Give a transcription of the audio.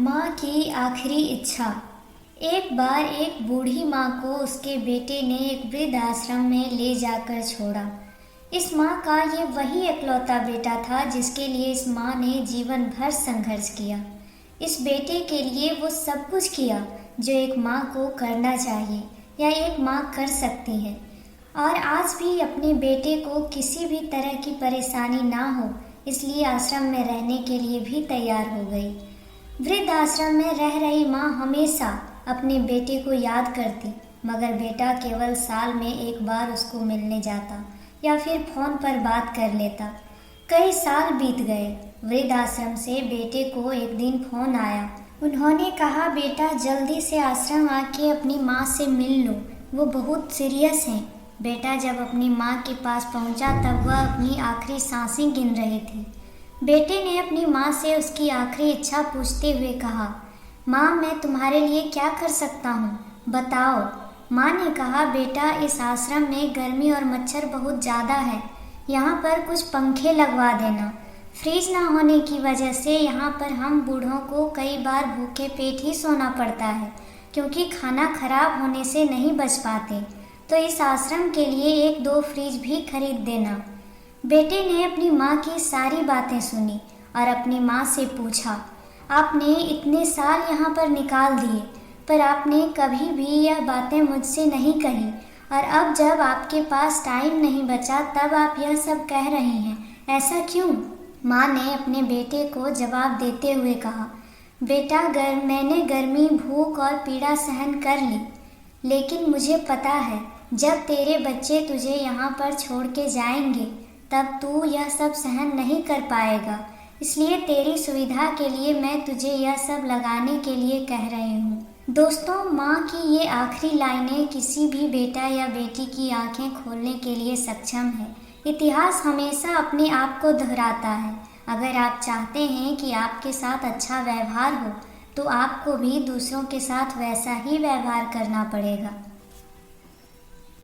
माँ की आखिरी इच्छा। एक बार एक बूढ़ी माँ को उसके बेटे ने एक वृद्ध आश्रम में ले जाकर छोड़ा। इस माँ का ये वही इकलौता बेटा था जिसके लिए इस माँ ने जीवन भर संघर्ष किया। इस बेटे के लिए वो सब कुछ किया जो एक माँ को करना चाहिए या एक माँ कर सकती है, और आज भी अपने बेटे को किसी भी तरह की परेशानी ना हो इसलिए आश्रम में रहने के लिए भी तैयार हो गई। वृद्ध आश्रम में रह रही माँ हमेशा अपने बेटे को याद करती, मगर बेटा केवल साल में एक बार उसको मिलने जाता या फिर फोन पर बात कर लेता। कई साल बीत गए। वृद्ध आश्रम से बेटे को एक दिन फोन आया। उन्होंने कहा, बेटा जल्दी से आश्रम आके अपनी माँ से मिल लो, वो बहुत सीरियस हैं। बेटा जब अपनी माँ के पास पहुँचा तब वह अपनी आखिरी सांसें गिन रही थी। बेटे ने अपनी माँ से उसकी आखिरी इच्छा पूछते हुए कहा, माँ मैं तुम्हारे लिए क्या कर सकता हूँ, बताओ। माँ ने कहा, बेटा इस आश्रम में गर्मी और मच्छर बहुत ज़्यादा है, यहाँ पर कुछ पंखे लगवा देना। फ्रिज ना होने की वजह से यहाँ पर हम बूढ़ों को कई बार भूखे पेट ही सोना पड़ता है, क्योंकि खाना खराब होने से नहीं बच पाते। तो इस आश्रम के लिए एक दो फ्रिज भी खरीद देना। बेटे ने अपनी माँ की सारी बातें सुनी और अपनी माँ से पूछा, आपने इतने साल यहाँ पर निकाल दिए, पर आपने कभी भी यह बातें मुझसे नहीं कही, और अब जब आपके पास टाइम नहीं बचा तब आप यह सब कह रही हैं, ऐसा क्यों? माँ ने अपने बेटे को जवाब देते हुए कहा, बेटा मैंने गर्मी, भूख और पीड़ा सहन कर ली, लेकिन मुझे पता है जब तेरे बच्चे तुझे यहाँ पर छोड़ के जाएंगे तब तू यह सब सहन नहीं कर पाएगा। इसलिए तेरी सुविधा के लिए मैं तुझे यह सब लगाने के लिए कह रही हूँ। दोस्तों, माँ की ये आखिरी लाइनें किसी भी बेटा या बेटी की आंखें खोलने के लिए सक्षम है। इतिहास हमेशा अपने आप को दोहराता है। अगर आप चाहते हैं कि आपके साथ अच्छा व्यवहार हो तो आपको भी दूसरों के साथ वैसा ही व्यवहार करना पड़ेगा।